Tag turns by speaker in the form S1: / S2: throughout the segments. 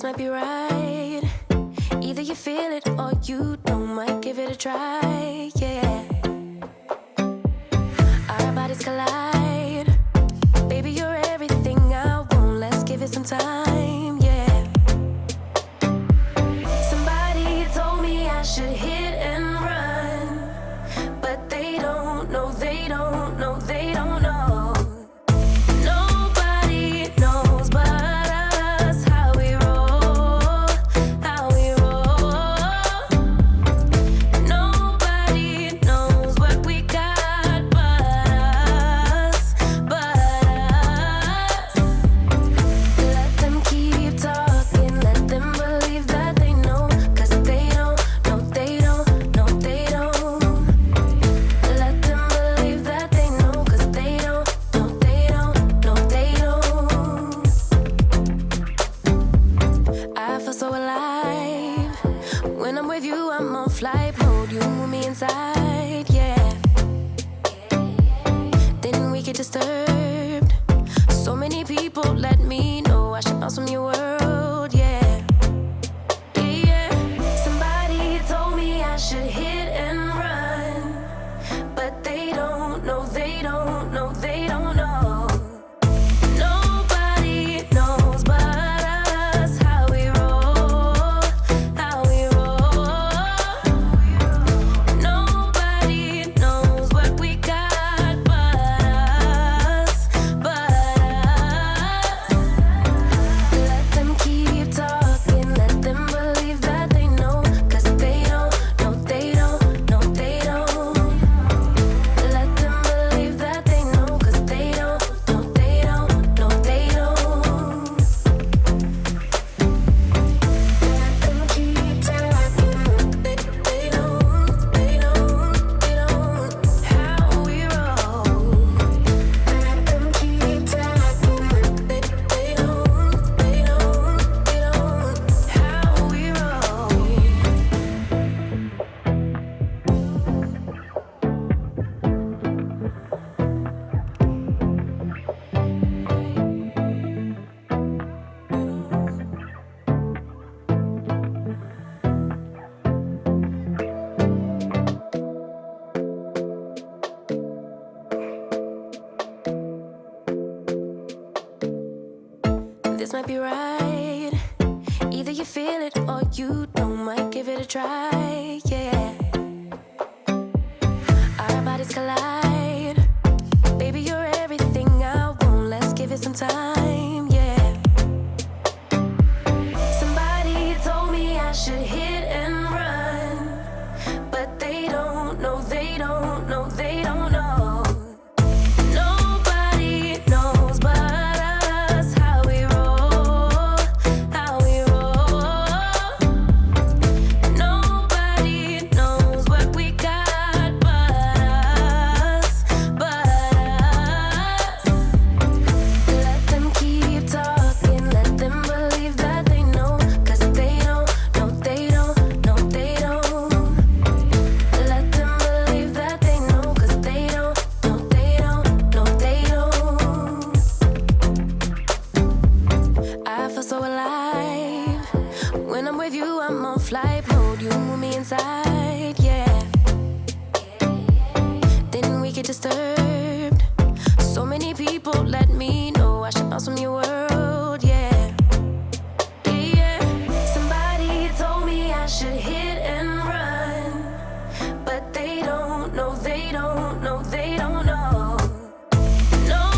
S1: This might be right. Either you feel it or you don't. Might give it a try, yeah. Our bodies collide. Baby, you're everything I want. Let's give it some time, yeah. Somebody told me I should hit and run, but they don't know, they don't know, they don't know. Flight mode, you move me inside, yeah. Then we get disturbed. So many people let me know I should bounce from your world, yeah. Yeah, yeah. Somebody told me I should hit and run, but they don't know, they don't know, they don't know. This might be right. Either you feel it or you don't. Might give it a try, yeah. Our bodies collide. Baby, you're everything I want. Let's give it some time, yeah. Somebody told me I should hit and run, but they don't know, they don't know, they don't know. Flight mode, you move me inside, yeah. Then we get disturbed. So many people let me know I should bounce from your world, yeah. Yeah, yeah. Somebody told me I should hit and run, but they don't know, they don't know, they don't know. Know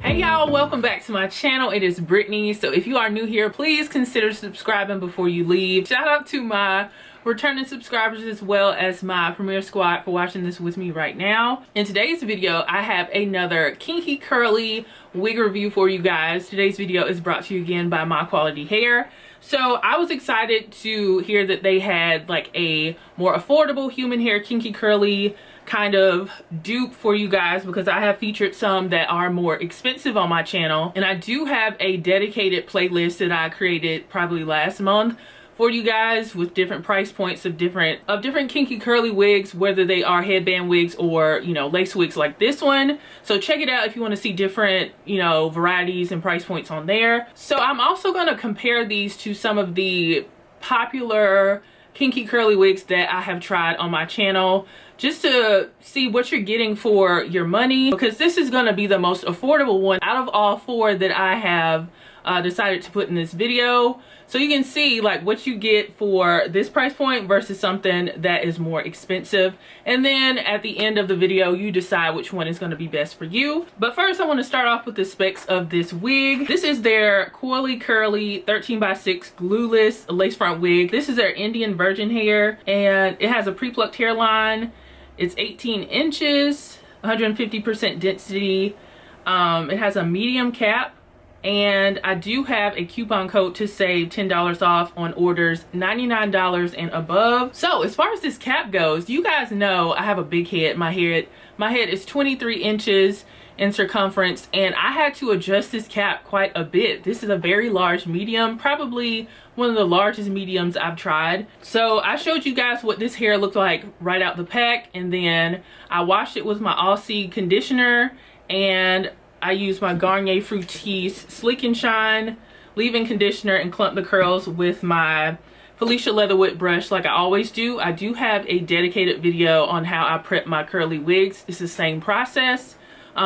S2: Hey y'all, welcome back to my channel. It is Brittany. So if you are new here, please consider subscribing before you leave. Shout out to my returning subscribers as well as my Premier Squad for watching this with me right now. In today's video, I have another kinky curly wig review for you guys. Today's video is brought to you again by MyQualityHair. So I was excited to hear that they had like a more affordable human hair kinky curly kind of dupe for you guys, because I have featured some that are more expensive on my channel, and I do have a dedicated playlist that I created probably last month for you guys with different price points of different kinky curly wigs, whether they are headband wigs or, you know, lace wigs like this one. So check it out if you want to see different, you know, varieties and price points on there. So I'm also going to compare these to some of the popular kinky curly wigs that I have tried on my channel, just to see what you're getting for your money, because this is going to be the most affordable one out of all four that I have decided to put in this video. So you can see like what you get for this price point versus something that is more expensive, and then at the end of the video you decide which one is going to be best for you. But first I want to start off with the specs of this wig. This is their COILY curly 13x6 glueless lace front wig. This is their Indian virgin hair, and it has a pre-plucked hairline. It's 18 inches, 150% density. It has a medium cap, and I do have a coupon code to save $10 off on orders $99 and above. So as far as this cap goes, you guys know I have a big head. My head is 23 inches in circumference, and I had to adjust this cap quite a bit. This is a very large medium, probably one of the largest mediums I've tried. So I showed you guys what this hair looked like right out the pack, and then I washed it with my All-Seed conditioner, and I used my Garnier Fructis Slick and Shine leave-in conditioner and clumped the curls with my Felicia Leatherwood brush like I always do. I do have a dedicated video on how I prep my curly wigs. It's the same process.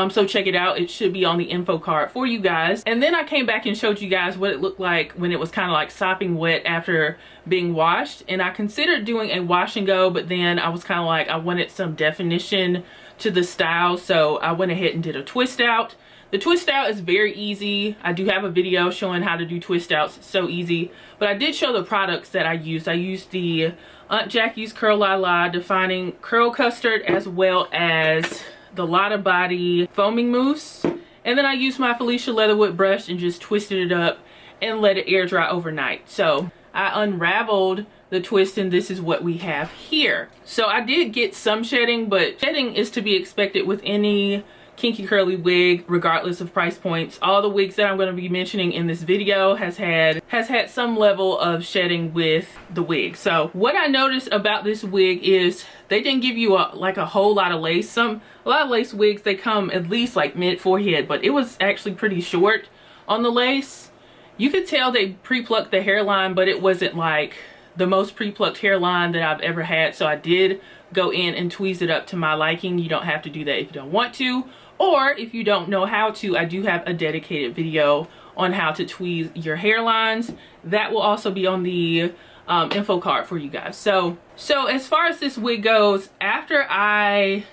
S2: So check it out. It should be on the info card for you guys. And then I came back and showed you guys what it looked like when it was kind of like sopping wet after being washed. And I considered doing a wash and go, but then I was kind of like, I wanted some definition to the style. So I went ahead and did a twist out. The twist out is very easy. I do have a video showing how to do twist outs. It's so easy. But I did show the products that I used. I used the Aunt Jackie's Curl La La Defining Curl Custard, as well as the Lotta Body Foaming Mousse. And then I used my Felicia Leatherwood brush and just twisted it up and let it air dry overnight. So I unraveled the twist, and this is what we have here. So I did get some shedding, but shedding is to be expected with any kinky curly wig, regardless of price points. All the wigs that I'm going to be mentioning in this video has had some level of shedding with the wig. So what I noticed about this wig is they didn't give you like a whole lot of lace. A lot of lace wigs, they come at least like mid forehead, but it was actually pretty short on the lace. You could tell they pre-plucked the hairline, but it wasn't like the most pre-plucked hairline that I've ever had. So I did go in and tweeze it up to my liking. You don't have to do that if you don't want to, or if you don't know how to. I do have a dedicated video on how to tweeze your hairlines. That will also be on the info card for you guys. So as far as this wig goes, after I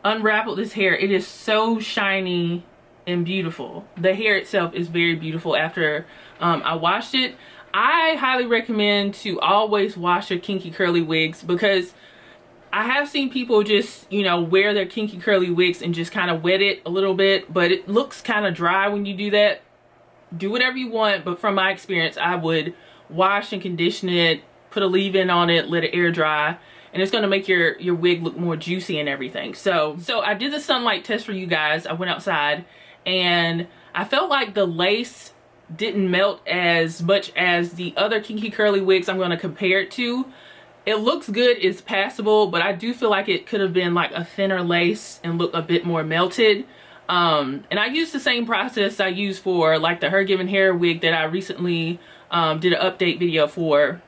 S2: unraveled this hair, it is so shiny and beautiful. The hair itself is very beautiful after I washed it. I highly recommend to always wash your kinky curly wigs, because I have seen people just, you know, wear their kinky curly wigs and just kind of wet it a little bit, but it looks kind of dry when you do that. Do whatever you want, but from my experience, I would wash and condition it, put a leave-in on it, let it air dry, and it's going to make your wig look more juicy and everything. So I did the sunlight test for you guys. I went outside, and I felt like the lace didn't melt as much as the other kinky curly wigs I'm going to compare it to. It looks good, it's passable, but I do feel like it could have been like a thinner lace and look a bit more melted. And I used the same process I used for like the Her Given Hair wig that I recently did an update video for.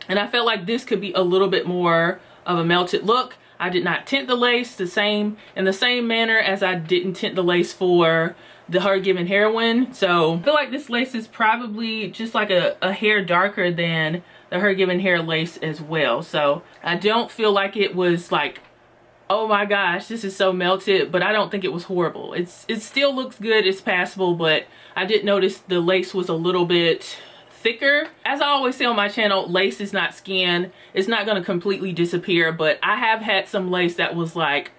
S2: And I felt like this could be a little bit more of a melted look. I did not tint the lace in the same manner as I didn't tint the lace for the Her Given Hair one. So I feel like this lace is probably just like a hair darker than the Her Given Hair lace as well. So I don't feel like it was like oh my gosh, this is so melted, but I don't think it was horrible. It still looks good, it's passable, but I did notice the lace was a little bit thicker. As I always say on my channel, lace is not skin. It's not going to completely disappear, but I have had some lace that was like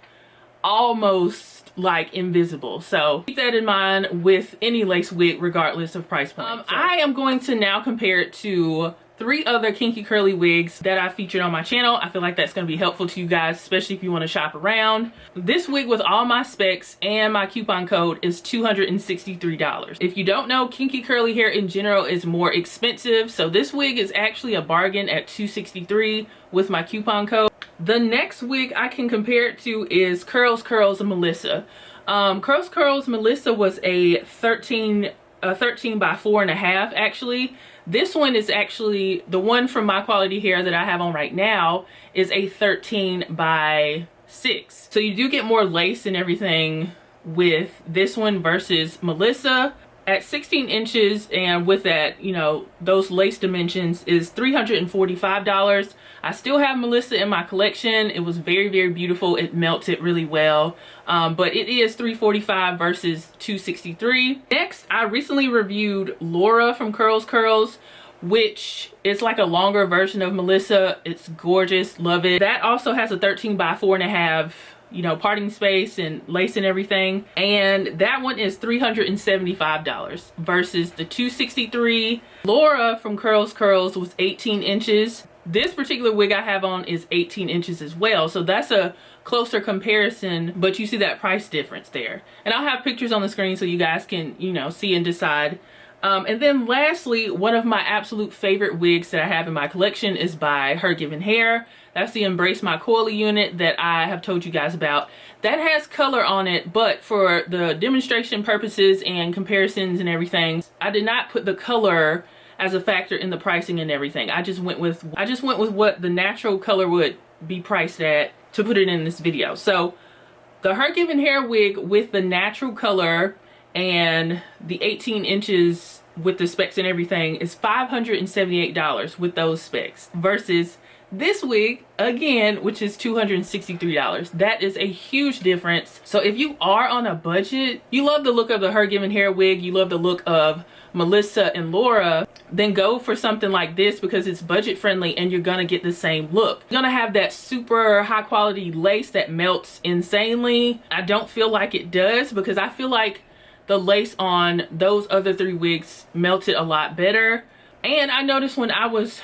S2: almost like invisible. So keep that in mind with any lace wig regardless of price point. I am going to now compare it to 3 other kinky curly wigs that I featured on my channel. I feel like that's going to be helpful to you guys, especially if you want to shop around. This wig with all my specs and my coupon code is $263. If you don't know, kinky curly hair in general is more expensive, so this wig is actually a bargain at $263 with my coupon code. The next wig I can compare it to is Curls Curls Melissa. Curls Curls Melissa was a 13 by 4.5 actually. This one is actually, the one from My Quality Hair that I have on right now is a 13 by 6. So you do get more lace and everything with this one versus Melissa. At 16 inches and with that, you know, those lace dimensions is $345. I still have Melissa in my collection. It was very, very beautiful. It melted really well. But it is $345 versus $263. Next, I recently reviewed Laura from Curls Curls, which is like a longer version of Melissa. It's gorgeous, love it. That also has a 13 by 4.5, you know, parting space and lace and everything, and that one is $375 versus the $263. Laura from Curls Curls was 18 inches. This particular wig I have on is 18 inches as well, so that's a closer comparison, but you see that price difference there. And I'll have pictures on the screen so you guys can, you know, see and decide. And then lastly, one of my absolute favorite wigs that I have in my collection is by Her Given Hair. That's the Embrace My Coily unit that I have told you guys about. That has color on it, but for the demonstration purposes and comparisons and everything, I did not put the color as a factor in the pricing and everything. I just went with what the natural color would be priced at to put it in this video. So the Her Given Hair wig with the natural color and the 18 inches with the specs and everything is $578 with those specs versus this wig again, which is $263. That is a huge difference. So if you are on a budget, you love the look of the Her Given Hair wig, you love the look of Melissa and Laura, then go for something like this because it's budget friendly and you're gonna get the same look. You're gonna have that super high quality lace that melts insanely. I don't feel like it does because I feel like the lace on those other 3 wigs melted a lot better. And I noticed when I was,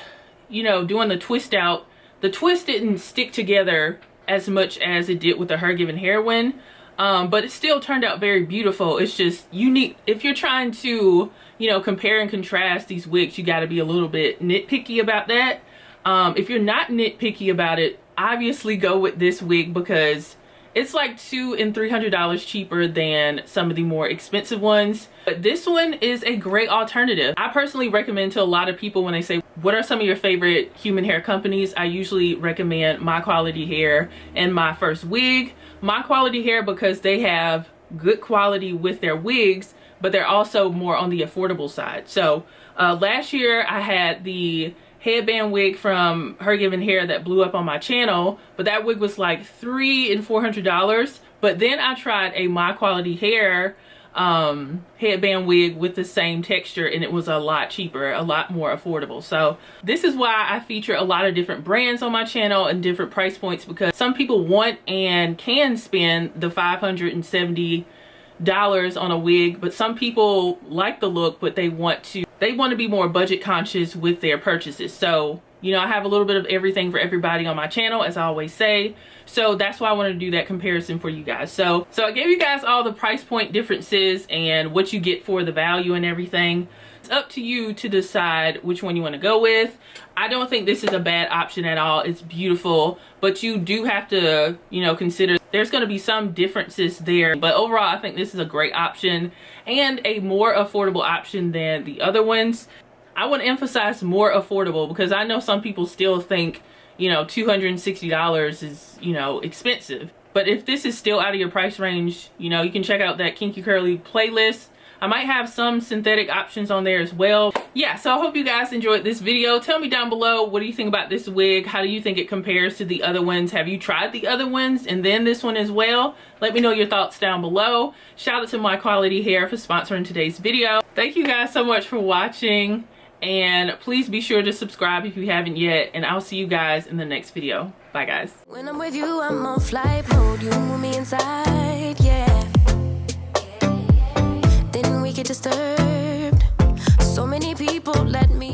S2: you know, doing the twist out, the twist didn't stick together as much as it did with the Her Given Hair one. But it still turned out very beautiful. It's just unique. If you're trying to, you know, compare and contrast these wigs, you got to be a little bit nitpicky about that. If you're not nitpicky about it, obviously go with this wig because it's like $200 and $300 cheaper than some of the more expensive ones. But this one is a great alternative. I personally recommend to a lot of people when they say, what are some of your favorite human hair companies? I usually recommend My Quality Hair and My First Wig. My Quality Hair because they have good quality with their wigs, but they're also more on the affordable side. So last year I had the headband wig from Her Given Hair that blew up on my channel, but that wig was like $300 and $400. But then I tried a My Quality Hair headband wig with the same texture and it was a lot cheaper, a lot more affordable. So this is why I feature a lot of different brands on my channel and different price points, because some people want and can spend the $570 on a wig, but some people like the look but they want to be more budget conscious with their purchases. So, you know, I have a little bit of everything for everybody on my channel, as I always say. So that's why I want to do that comparison for you guys. So I gave you guys all the price point differences and what you get for the value and everything. It's up to you to decide which one you want to go with. I don't think this is a bad option at all. It's beautiful, but you do have to, you know, consider there's going to be some differences there. But overall, I think this is a great option and a more affordable option than the other ones. I want to emphasize more affordable because I know some people still think, you know, $260 is, you know, expensive. But if this is still out of your price range, you know, you can check out that Kinky Curly playlist. I might have some synthetic options on there as well. Yeah, so I hope you guys enjoyed this video. Tell me down below, what do you think about this wig? How do you think it compares to the other ones? Have you tried the other ones and then this one as well? Let me know your thoughts down below. Shout out to MyQualityHair for sponsoring today's video. Thank you guys so much for watching, and please be sure to subscribe if you haven't yet, and I'll see you guys in the next video. Bye guys.
S1: When I'm with you, I'm on flight mode. You move me inside, yeah. Then we get disturbed. So many people let me